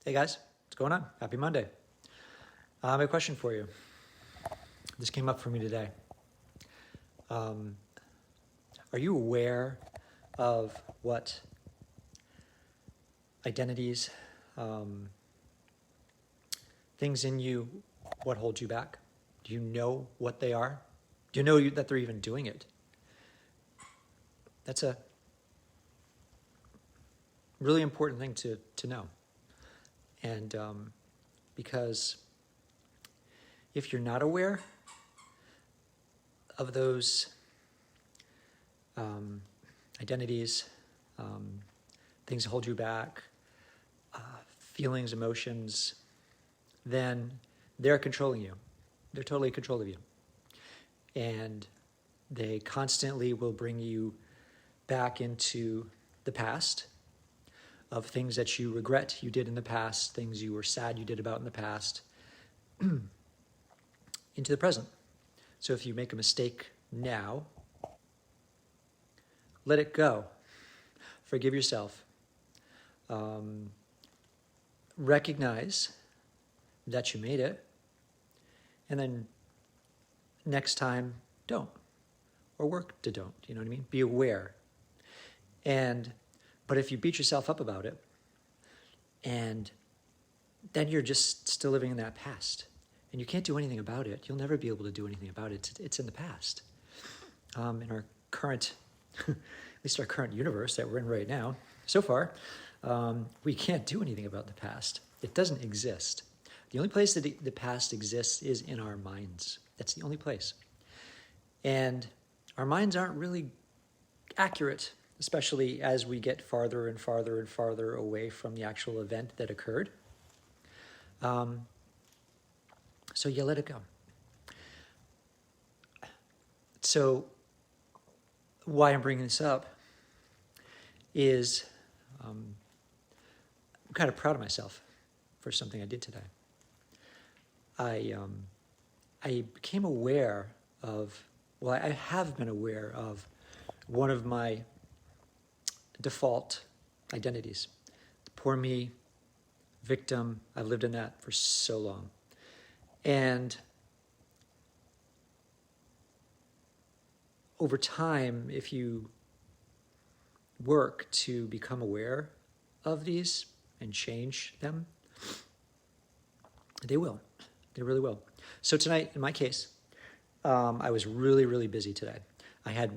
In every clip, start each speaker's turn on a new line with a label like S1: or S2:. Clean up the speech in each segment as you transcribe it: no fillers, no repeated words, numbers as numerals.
S1: Hey guys, what's going on? Happy Monday. I have a question for you. This came up for me today. Are you aware of what identities, things in you, what holds you back? Do you know what they are? Do you know that they're even doing it? That's a really important thing to know. And because if you're not aware of those identities, things that hold you back, feelings, emotions, then they're controlling you. They're totally in control of you. And they constantly will bring you back into the past of things that you regret you did in the past, things you were sad you did about in the past, into the present. So if you make a mistake now, let it go. Forgive yourself. Recognize that you made it, and then next time, don't. Or work to don't, you know what I mean? Be aware. But if you beat yourself up about it, and then you're just still living in that past, and you can't do anything about it, you'll never be able to do anything about it. It's in the past. In our current, at least our current universe that we're in right now, so far, we can't do anything about the past. It doesn't exist. The only place that the past exists is in our minds. That's the only place. And our minds aren't really accurate, especially as we get farther and farther and farther away from the actual event that occurred. So you let it go. So why I'm bringing this up is I'm kind of proud of myself for something I did today. I became aware of, I have been aware of one of my default identities. Poor me, victim. I've lived in that for so long. And over time, if you work to become aware of these and change them, they will. They really will. So tonight, in my case, I was really, really busy today. I had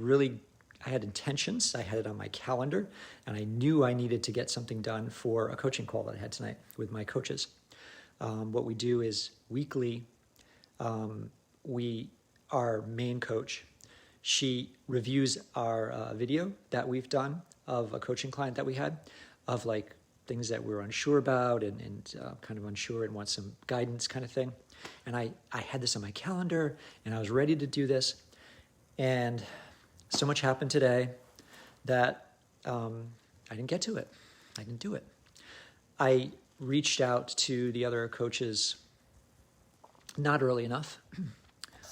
S1: intentions. I had it on my calendar, and I knew I needed to get something done for a coaching call that I had tonight with my coaches. What we do is weekly, our main coach, she reviews our video that we've done of a coaching client that we had, of like things that we're unsure about and kind of unsure and want some guidance kind of thing. And I had this on my calendar, and I was ready to do this. And so much happened today that I didn't get to it. I didn't do it. I reached out to the other coaches not early enough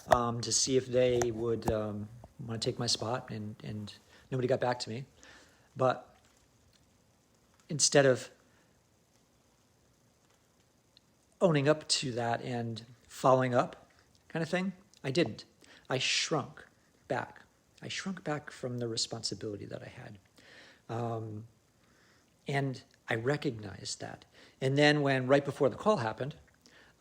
S1: to see if they would want to take my spot, and nobody got back to me. But instead of owning up to that and following up kind of thing, I didn't. I shrunk back. I shrunk back from the responsibility that I had. And I recognized that. And then when, right before the call happened,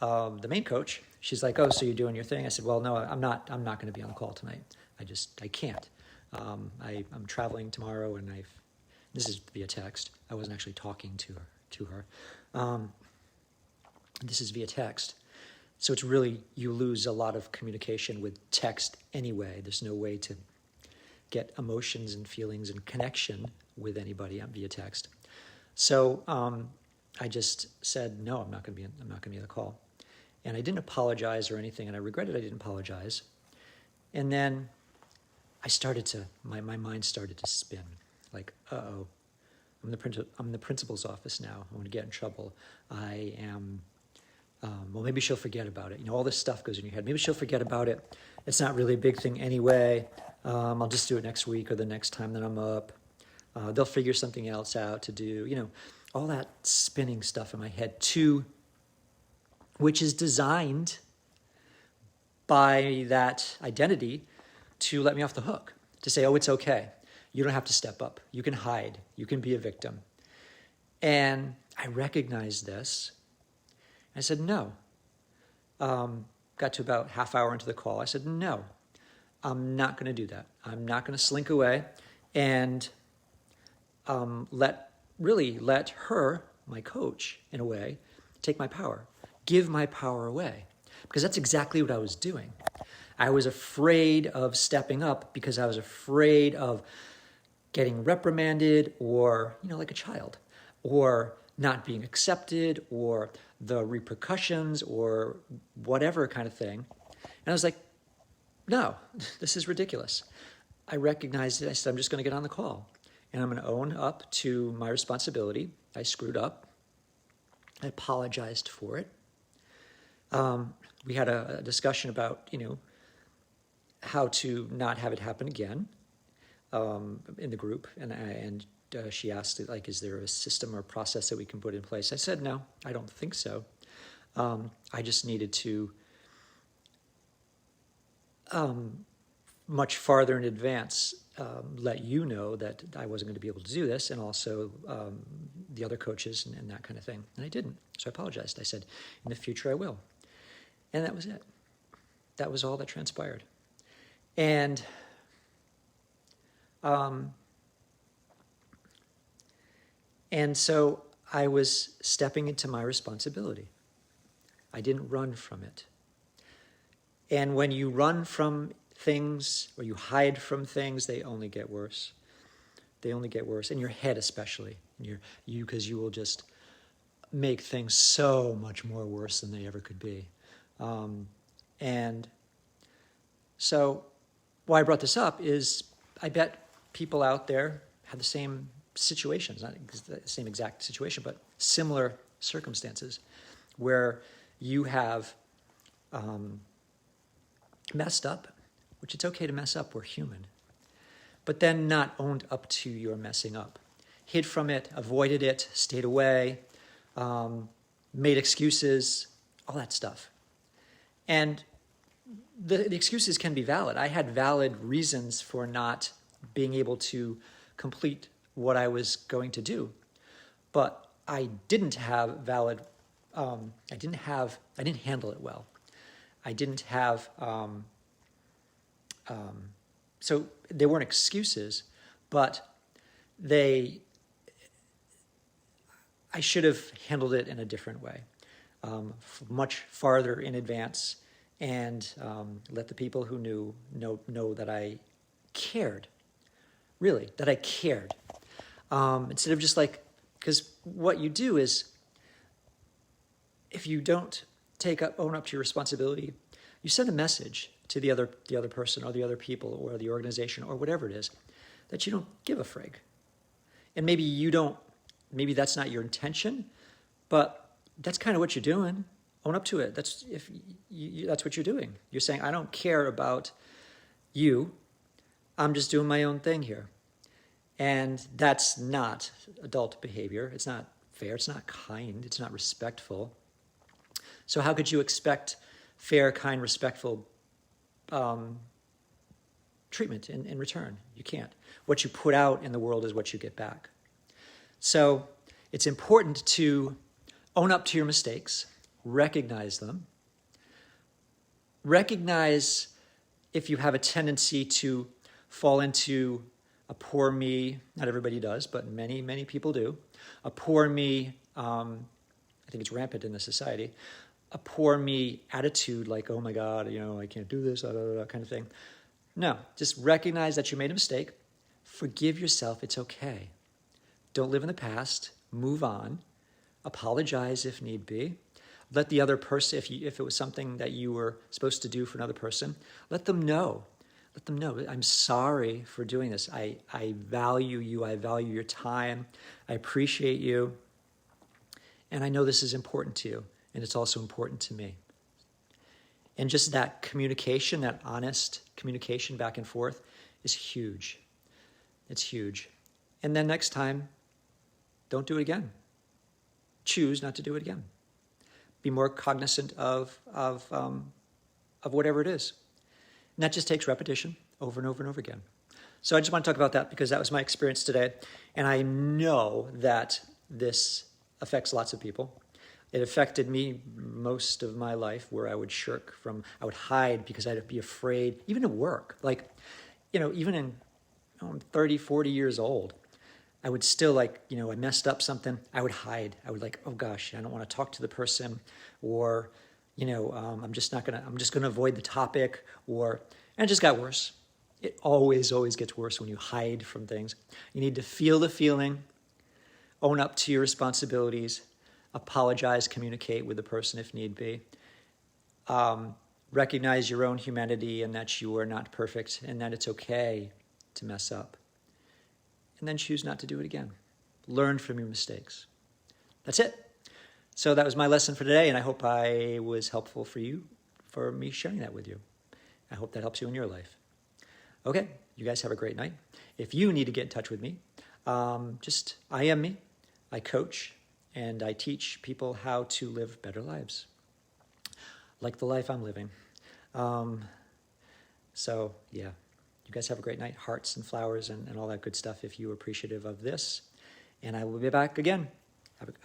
S1: the main coach, she's like, "Oh, so you're doing your thing?" I said, "Well, no, I'm not going to be on the call tonight. I can't. I'm traveling tomorrow, and this is via text. I wasn't actually talking to her. This is via text. So it's really, you lose a lot of communication with text anyway. There's no way to get emotions and feelings and connection with anybody via text. So I just said, no, I'm not going to be on the call. And I didn't apologize or anything, and I regretted I didn't apologize. And then I started to, my mind started to spin. Like, uh-oh, I'm in the principal's office now. I'm going to get in trouble. I am, well, maybe she'll forget about it. You know, all this stuff goes in your head. Maybe she'll forget about it. It's not really a big thing anyway. I'll just do it next week or the next time that I'm up. They'll figure something else out to do. You know, all that spinning stuff in my head, which is designed by that identity to let me off the hook, to say, oh, it's okay. You don't have to step up. You can hide. You can be a victim. And I recognized this. I said, no. Got to about half hour into the call. I said, no, I'm not going to do that. I'm not going to slink away and let her, my coach, in a way, take my power, give my power away. Because that's exactly what I was doing. I was afraid of stepping up because I was afraid of getting reprimanded or, like a child, or not being accepted, or the repercussions, or whatever kind of thing. And I was like, no, this is ridiculous. I recognized it. I said, I'm just going to get on the call. And I'm going to own up to my responsibility. I screwed up. I apologized for it. We had a discussion about, how to not have it happen again in the group. And she asked, is there a system or process that we can put in place? I said, no, I don't think so. I just needed to much farther in advance let you know that I wasn't going to be able to do this, and also the other coaches and that kind of thing. And I didn't, so I apologized. I said, in the future I will. And that was it. That was all that transpired. And so I was stepping into my responsibility. I didn't run from it. And when you run from things or you hide from things, they only get worse. They only get worse. In your head especially. Because you will just make things so much more worse than they ever could be. And so why I brought this up is I bet people out there have the same situations, not the same exact situation, but similar circumstances where you have messed up, which it's okay to mess up, we're human, but then not owned up to your messing up. Hid from it, avoided it, stayed away, made excuses, all that stuff. And the excuses can be valid. I had valid reasons for not being able to complete what I was going to do, but I didn't have valid. I didn't handle it well. I didn't have. So they weren't excuses, but I should have handled it in a different way, much farther in advance, and let the people who knew know that I cared, really, that I cared. Instead of just because what you do is, if you don't own up to your responsibility, you send a message to the other person or the other people or the organization or whatever it is that you don't give a frig. And maybe that's not your intention, but that's kind of what you're doing. Own up to it. That's what you're doing. You're saying, I don't care about you. I'm just doing my own thing here. And that's not adult behavior. It's not fair. It's not kind. It's not respectful. So how could you expect fair, kind, respectful treatment in return? You can't. What you put out in the world is what you get back. So it's important to own up to your mistakes, recognize them, recognize if you have a tendency to fall into a poor me. Not everybody does, but many, many people do. A poor me, I think it's rampant in the society, a poor me attitude, like, oh my God, I can't do this, kind of thing. No, just recognize that you made a mistake. Forgive yourself. It's okay. Don't live in the past. Move on. Apologize if need be. Let the other person, if it was something that you were supposed to do for another person, let them know. Let them know, I'm sorry for doing this. I value you. I value your time. I appreciate you. And I know this is important to you. And it's also important to me. And just that communication, that honest communication back and forth is huge. It's huge. And then next time, don't do it again. choose not to do it again. Be more cognizant of whatever it is. And that just takes repetition over and over and over again. So I just want to talk about that because that was my experience today. And I know that this affects lots of people. It affected me most of my life, where I would shirk from, I would hide because I'd be afraid, even at work. Like, even in, I'm 30, 40 years old, I would still I messed up something, I would hide. I would oh gosh, I don't want to talk to the person, or, I'm just going to avoid the topic, and it just got worse. It always gets worse when you hide from things. You need to feel the feeling, own up to your responsibilities, apologize, communicate with the person if need be. Recognize your own humanity and that you are not perfect and that it's okay to mess up. And then choose not to do it again. Learn from your mistakes. That's it. So that was my lesson for today, and I hope I was helpful for you, for me sharing that with you. I hope that helps you in your life. Okay, you guys have a great night. If you need to get in touch with me, I am me. I coach and I teach people how to live better lives, like the life I'm living. So yeah, you guys have a great night. Hearts and flowers and all that good stuff if you're appreciative of this. And I will be back again.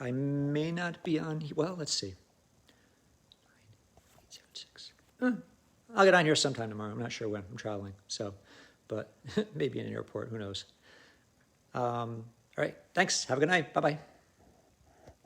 S1: I may not be on, well, let's see. 9, 8, 7, 6. I'll get on here sometime tomorrow. I'm not sure when. I'm traveling. So, but maybe in an airport. Who knows? All right. Thanks. Have a good night. Bye-bye.